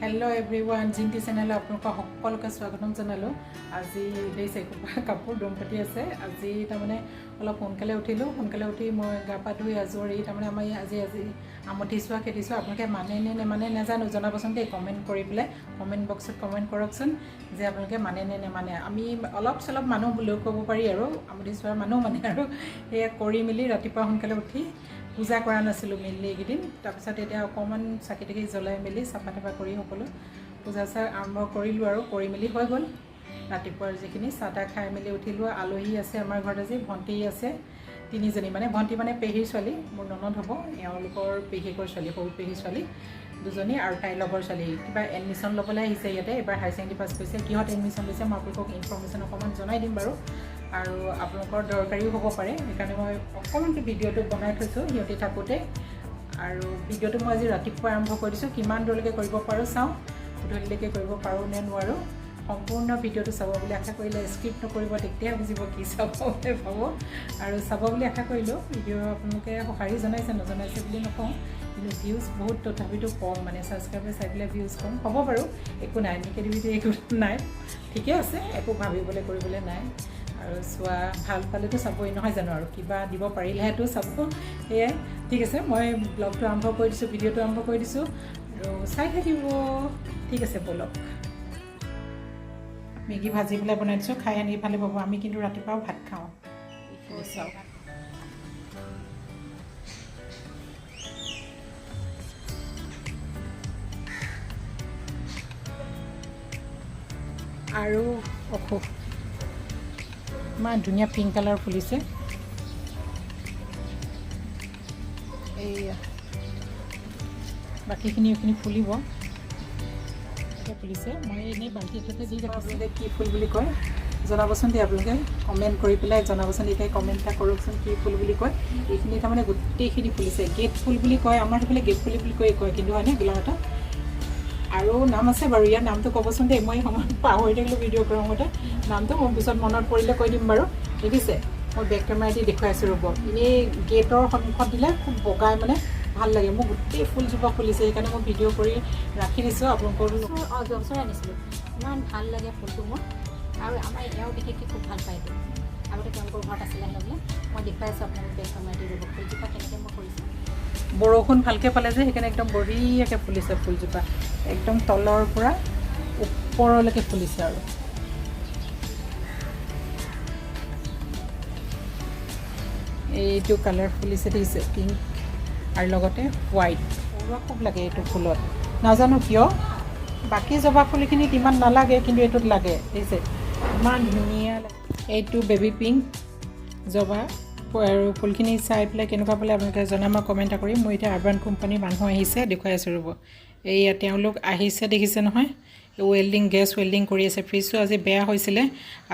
hello everyone Jinti channel आपलोक सकलोके स्वागतम जानालो আজি দেইছে কাপোৰ দম পাতি আছে আজি তাৰমানে অলপ সোনকালে উঠি মই গা পা ধুই আজৰি তাৰমানে আমাৰ আজি আমতি চোৱা খেতিছো আপোনালোকে মানে নে নেমানে নাজানো জনাবচোন দেই কমেন্ট কৰি পেলাই কমেন্ট বক্সত কমেন্ট কৰকচোন যে আপোনালোকে মানে নে নেমানে আমি অলপ চলপ মানুহ বুলিও ক'ব পাৰি আৰু আমতি চোৱা মানুহ মানে আৰু এয়া কৰি মিলি ৰাতিপুৱা সোনকালে উঠি পূজা কৰা নাছিলো মিলি এইদিন তাৰপিছত এতিয়া অকমান চাকি টাকি জ্বলাই মিলি চাফা টাফা কৰি সকলো পূজা আৰম্ভ কৰিলো আৰু কৰি মিলি হৈ গ'ল ৰাতিপুৱাৰ যিখিনি চাটা খাই মিলি উঠিলো আলহী আছে আমাৰ ঘৰত আজি ভণ্টি আছে তিনিজনী মানে ভণ্টি মানে পেহীৰ ছোৱালী মোৰ ননদ হ'ব এওঁলোকৰ পেহীকৰ ছোৱালী সৰু পেহীৰ ছোৱালী দুজনী আৰু তাই লগৰ ছোৱালী কিবা এডমিশ্যন ল'বলৈ আহিছে ইয়াতে এবাৰ হাই ছেকেণ্ডাৰী পাছ কৰিছে কিহত এডমিশ্যন লৈছে মই আপোনালোকক ইনফৰমেশ্যন অকণমান জনাই দিম বাৰু আৰু আপোনালোকৰ দৰকাৰীও হ'ব পাৰে সেইকাৰণে মই অকণমান ভিডিঅ'টো বনাই থৈছোঁ সিহঁতি থাকোঁতে আৰু ভিডিঅ'টো মই আজি ৰাতিপুৱা আৰম্ভ কৰিছোঁ কিমান দূৰলৈকে কৰিব পাৰোঁ চাওঁ গধূলিলৈকে কৰিব পাৰোঁ নে নোৱাৰোঁ সম্পূৰ্ণ ভিডিঅ'টো চাব বুলি আশা কৰিলে স্ক্ৰিপ্ট নকৰিব তেতিয়া বুজিব কি চাব বুলি ভাব আৰু চাব বুলি আশা কৰিলোঁ ভিডিঅ' আপোনালোকে সঁহাৰি জনাইছে নজনাইছে বুলি নকওঁ কিন্তু ভিউজ বহুত তথাপিতো কম মানে ছাবস্ক্ৰাইবাৰ চাই পেলাই ভিউজ কম হ'ব বাৰু একো নাই নিগেটিভিটি একো নাই ঠিকে আছে একো ভাবিবলৈ কৰিবলৈ নাই আৰু চোৱা ভাল পালেতো চাবই নহয় জানো আৰু কিবা দিব পাৰিলেহেতো চাব সেয়াই ঠিক আছে মই ব্লগটো আৰম্ভ কৰি দিছোঁ ভিডিঅ'টো আৰম্ভ কৰি দিছোঁ আৰু চাই থাকিব ঠিক আছে বলক মেগী ভাজি পেলাই বনাই দিছোঁ খাই আনি ভালে পাব আমি কিন্তু ৰাতিপুৱাও ভাত খাওঁ চাওঁ আৰু অসুখ ইমান ধুনীয়া পিংক কালাৰ ফুলিছে এইয়া বাকীখিনি এইখিনি ফুলিব ফুলিছে মই এনেই বাল্টি এটাতে দি ৰাখিছোঁ কি ফুল বুলি কয় জনাবচোন দেই আপোনালোকে কমেণ্ট কৰি পেলাই জনাবচোন এতিয়া কমেণ্ট এটা কৰকচোন কি ফুল বুলি কয় এইখিনি তাৰমানে গোটেইখিনি ফুলিছে গেট ফুল বুলি কয় আমাৰ সেইফালে গেট ফুল বুলি কয় কিন্তু হয়নে গোলাঘাটত আৰু নাম আছে বাৰু ইয়াৰ নামটো ক'বচোন দেই মই সময় পাহৰি থাকিলোঁ ভিডিঅ' কৰাৰ মতে নামটো মই পিছত মনত পৰিলে কৈ দিম বাৰু দেখিছে মই বেক কেমেৰা দি দেখুৱাই আছোঁ ৰ'ব এনেই গেটৰ সন্মুখত দিলে খুব বগাই মানে ভাল লাগে মোৰ গোটেই ফুলজোপা ফুলিছে সেইকাৰণে মই ভিডিঅ' কৰি ৰাখি দিছোঁ আপোনালোকৰ যোৱা বছৰ আনিছিলোঁ ইমান ভাল লাগে ফুলটো মোৰ আৰু আমাৰ এওঁ বিশেষকৈ খুব ভাল পায় আগতে তেওঁলোকৰ ঘৰত আছিলে ল'বলৈ মই দেখুৱাই আছোঁ আপোনালোকে বেক কেমেৰা দি ৰ'ব ফুলজোপা কেনেকৈ মই কৰিছোঁ বৰষুণ ভালকৈ পালে যে সেইকাৰণে একদম বঢ়িয়াকৈ ফুলিছে ফুলজোপা একদম তলৰ পৰা ওপৰলৈকে ফুলিছে আৰু এইটো কালাৰ ফুলিছে দেখিছে পিংক আৰু লগতে হোৱাইট পৰুৱা খুব লাগে এইটো ফুলত নাজানো কিয় বাকী জবা ফুলখিনিত ইমান নালাগে কিন্তু এইটোত লাগে দেখিছে ইমান ধুনীয়া লাগে এইটো বেবী পিংক জবা আৰু ফুলখিনি চাই পেলাই কেনেকুৱা পালে আপোনালোকে জনাই মই কমেণ্ট এটা কৰিম মই এতিয়া আৰ্বান কোম্পানীৰ মানুহ আহিছে দেখুৱাই আছোঁ ৰ'ব এইয়া তেওঁলোক আহিছে দেখিছে নহয় গেছ ৱেল্ডিং কৰি আছে ফ্ৰিজটো আজি বেয়া হৈছিলে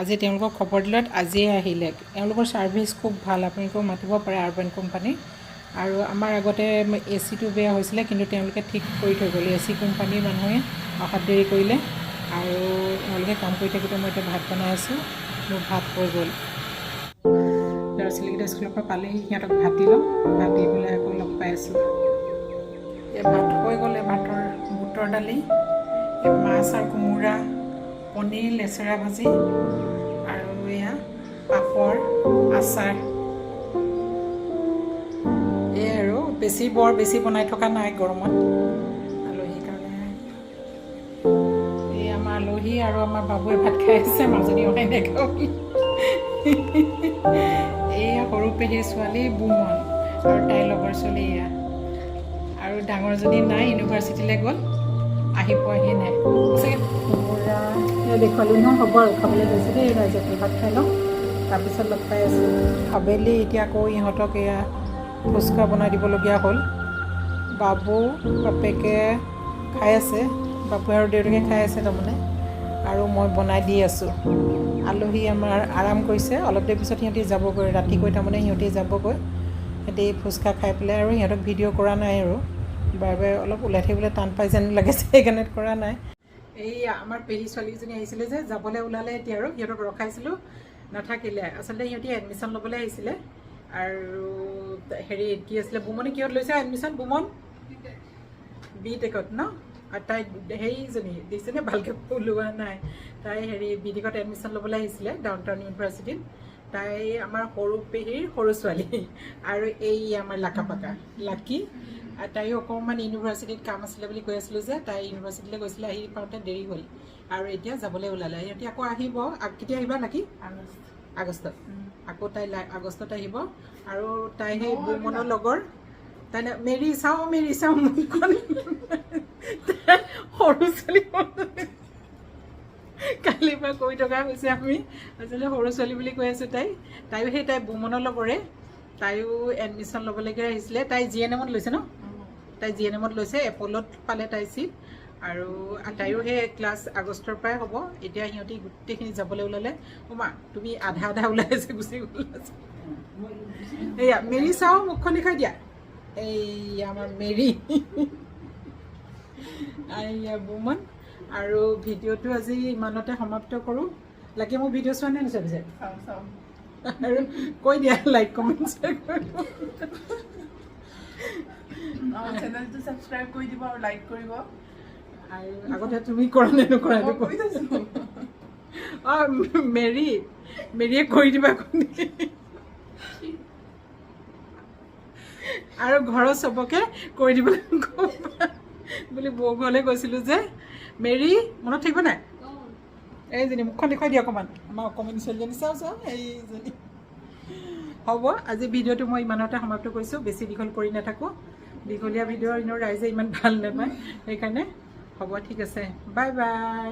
আজি তেওঁলোকক খবৰ দিলত আজিয়ে আহিলে তেওঁলোকৰ ছাৰ্ভিচ খুব ভাল আপোনালোকেও মাতিব পাৰে আৰ্বান কোম্পানী আৰু আমাৰ আগতে এচিটো বেয়া হৈছিলে কিন্তু তেওঁলোকে ঠিক কৰি থৈ গ'ল এচি কোম্পানীৰ মানুহে অহাত দেৰি কৰিলে আৰু তেওঁলোকে কাম কৰি থাকোঁতে মই এতিয়া ভাত বনাই আছোঁ মোৰ ভাত হৈ গ'ল ল'ৰা ছোৱালীকেইটা স্কুলৰ পৰা পালেহি সিহঁতক ভাত দি লওঁ ভাত দি পেলাই আকৌ লগ পাই আছোঁ এই ভাত হৈ গ'লে ভাতৰ বুটৰ দালি মাছ আৰু কোমোৰা পনীৰ লেচেৰা ভাজি আৰু এয়া পাপৰ আচাৰ এই আৰু বৰ বেছি বনাই থকা নাই গৰমত আলহীৰ কাৰণে এই আমাৰ আলহী আৰু আমাৰ বাবুৱে ভাত খাই আছে মাজনী অহাই নাখাওঁ এয়া সৰু পেহীৰ ছোৱালী বুমন আৰু তাইৰ লগৰ ছোৱালী এয়া আৰু ডাঙৰজনী নাই ইউনিভাৰ্চিটিলৈ গ'ল আহি পোৱাহি নাই চাগে কোমোৰা দেখুৱালোঁ নহয় হ'ব আৰু খাবলৈ লৈছোঁ দেই ৰাইজে ভাত খাই লওঁ তাৰপিছত লগ পাই আছোঁ আবেলি এতিয়া আকৌ ইহঁতক এয়া ফুচকা বনাই দিবলগীয়া হ'ল বাবু বাপেকে খাই আছে বাপুৱে আৰু দেউতাকে খাই আছে তাৰমানে আৰু মই বনাই দি আছোঁ আলহী আমাৰ আৰাম কৰিছে অলপ দেৰি পিছত সিহঁতি যাবগৈ ৰাতিকৈ তাৰমানে সিহঁতি যাবগৈ সিহঁতি ফুচকা খাই পেলাই আৰু সিহঁতক ভিডিঅ' কৰা নাই আৰু বাৰে বাৰে অলপ ওলাই থাকিবলৈ টান পাই যেন লাগিছে সেইকাৰণে কৰা নাই এই আমাৰ পেহী ছোৱালীজনী আহিছিলে যে যাবলৈ ওলালে এতিয়া আৰু সিহঁতক ৰখাইছিলোঁ নাথাকিলে আচলতে সিহঁতি এডমিশ্যন ল'বলৈ আহিছিলে আৰু হেৰি কি আছিলে বুমনি কিহত লৈছে এডমিশ্যন বুমন বি টেকত ন আৰু তাই সেইজনী দেখিছেনে ভালকৈ ওলোৱা নাই তাই হেৰি বিদিকত এডমিশ্যন ল'বলৈ আহিছিলে ডাউন টাউন ইউনিভাৰ্চিটিত তাই আমাৰ সৰু পেহীৰ সৰু ছোৱালী আৰু এই আমাৰ লাকাপাকা লাকি আৰু তাইও অকণমান ইউনিভাৰ্চিটিত কাম আছিলে বুলি কৈ আছিলোঁ যে তাই ইউনিভাৰ্চিটিলৈ গৈছিলে আহি পাওঁতে দেৰি হ'ল আৰু এতিয়া যাবলৈ ওলালে সিহঁতি আকৌ আহিব কেতিয়া আহিবা লাকি আগষ্টত আকৌ তাই আগষ্টত আহিব আৰু তাই সেই বুমনৰ লগৰ তাই মেৰি চাওঁ মুখখন সৰু ছোৱালী কালিৰ পৰা কৈ থকা হৈছে আমি আচলতে সৰু ছোৱালী বুলি কৈ আছোঁ তাইও সেই তাই বুমনৰ লগৰে তাইও এডমিশ্যন ল'বলৈকে আহিছিলে তাই GNM লৈছে ন তাই GNM লৈছে এপলত পালে তাই চিট আৰু তাইও সেই ক্লাছ আগষ্টৰ পৰাই হ'ব এতিয়া সিহঁতি গোটেইখিনি যাবলৈ ওলালে মা তুমি আধা ওলাই আছে গুচি গ'ল এয়া মেৰি চাওঁ মুখখন দেখাই দিয়া এই আমাৰ মেৰি এয়া বুমন আৰু ভিডিঅ'টো আজি ইমানতে সমাপ্ত কৰোঁ লাগে মোৰ ভিডিঅ' চোৱা নে নোচোৱা পিছে আৰু কৈ দিয়া লাইক কমেণ্ট শ্বেয়াৰ কৰিব চেনেলটো ছাবস্ক্ৰাইব কৰি দিব আৰু লাইক কৰিব আৰু আগতে তুমি কৰা নে নকৰা অঁ মেৰিয়ে কৰি দিবা আৰু ঘৰৰ চবকে কৰি দিব বুলি বৌ ঘৰলৈ গৈছিলোঁ যে মেৰি মনত থাকিব নাই এইজনী মুখখন দেখুৱাই দিয়া অকণমান আমাৰ অকণমানি ছোৱালীজনী চাওঁ এইজনী হ'ব আজি ভিডিঅ'টো মই ইমানতে সমাপ্ত কৰিছোঁ বেছি দীঘল কৰি নাথাকোঁ দীঘলীয়া ভিডিঅ' এনেও ৰাইজে ইমান ভাল নাপায় সেইকাৰণে হ'ব ঠিক আছে বাই বাই